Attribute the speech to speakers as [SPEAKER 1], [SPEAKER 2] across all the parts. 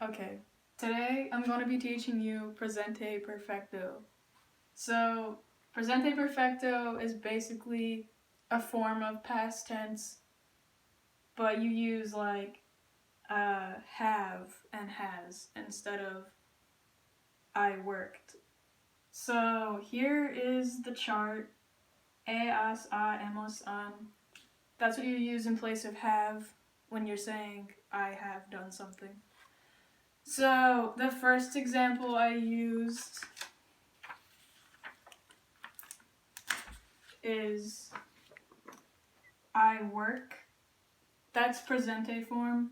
[SPEAKER 1] Okay, today I'm going to be teaching you Presente Perfecto. So, Presente Perfecto is basically a form of past tense, but you use have and has instead of I worked. So, here is the chart. Has, hemos, han. That's what you use in place of have when you're saying I have done something. So, the first example I used is I work. That's presente form.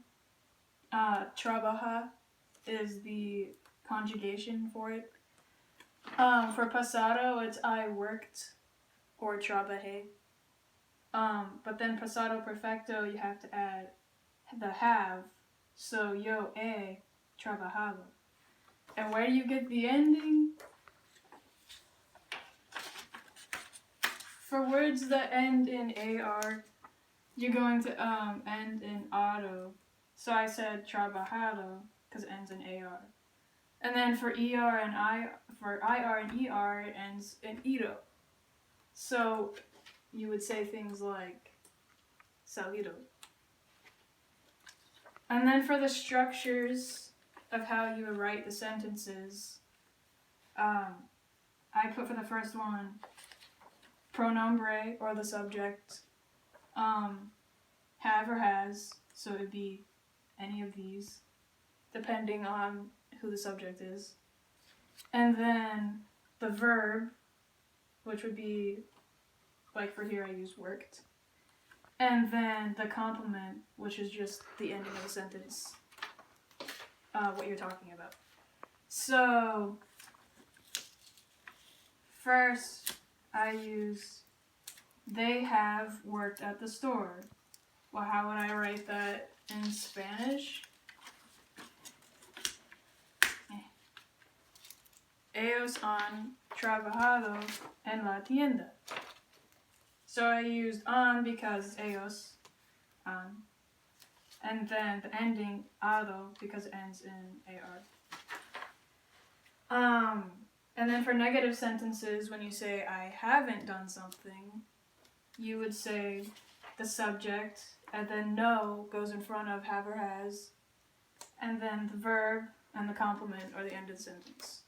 [SPEAKER 1] Trabaja is the conjugation for it. For pasado, it's I worked or trabajé. But then pasado perfecto, you have to add the have. So yo he trabajado. And where do you get the ending? For words that end in AR, you're going to end in auto. So I said trabajado because it ends in AR. And then for ER and IR and ER, it ends in ido. So you would say things like salido. And then for the structures of how you would write the sentences, I put for the first one pronombre or the subject, have or has, so it would be any of these, depending on who the subject is. And then the verb, which would be, like for here I use worked. And then the complement, which is just the ending of the sentence, what you're talking about. So, first I use they have worked at the store. Well, how would I write that in Spanish? Ellos han trabajado en la tienda. So I used on because ellos, and then the ending ado because it ends in AR. And then for negative sentences, when you say I haven't done something, you would say the subject, and then no goes in front of have or has, and then the verb and the complement are the end of the sentence.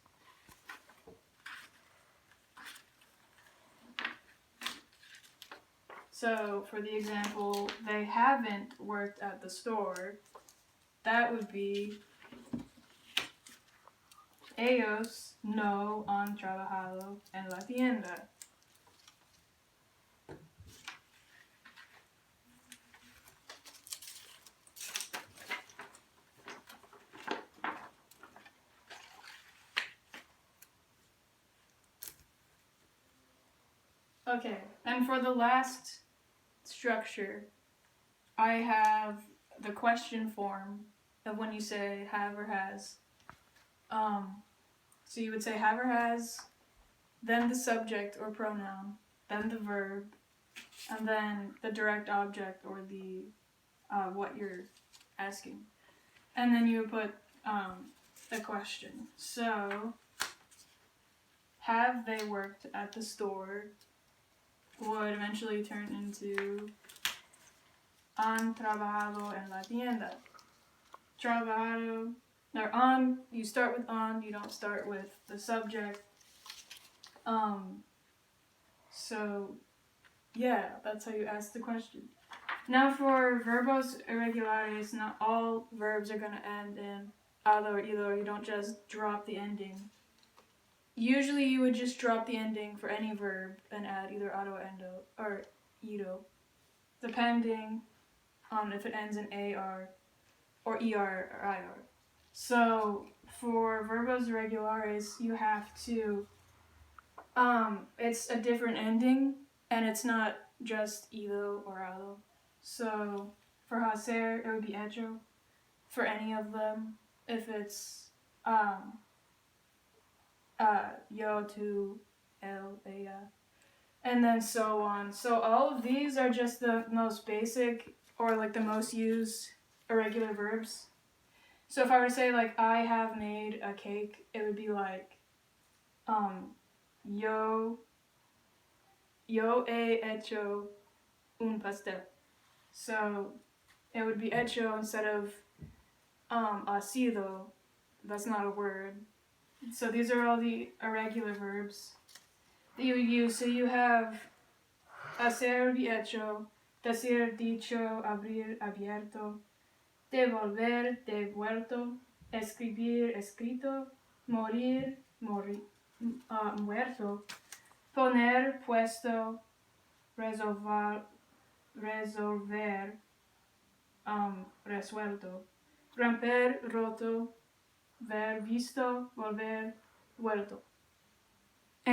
[SPEAKER 1] So for the example, they haven't worked at the store, that would be ellos no han trabajado en la tienda. Okay, and for the last structure, I have the question form of when you say have or has. So you would say have or has, then the subject or pronoun, then the verb, and then the direct object or the what you're asking. And then you would put a question. So, have they worked at the store would eventually turn into han trabajado en la tienda. Trabajado. Now on, you start with on, you don't start with the subject. So yeah, that's how you ask the question. Now for verbos irregulares, not all verbs are going to end in ado or ido. You don't just drop the ending. Usually you would just drop the ending for any verb and add either ado, endo, or ido, depending on if it ends in AR or ER or IR. So for verbos irregulares, you have to, it's a different ending, and it's not just ido or ado. So for hacer, it would be hecho for any of them. If it's yo, tú, él, ella, and then so on. So all of these are just the most basic or like the most used irregular verbs. So if I were to say like I have made a cake, it would be like yo he hecho un pastel. So it would be hecho instead of ha sido. That's not a word. So these are all the irregular verbs that you would use. So you have hacer, be hecho, decir, dicho, abrir, abierto, devolver, devuelto, escribir, escrito, morir, muerto, poner, puesto, resolver, resuelto, romper, roto, ver, visto, volver, vuelto.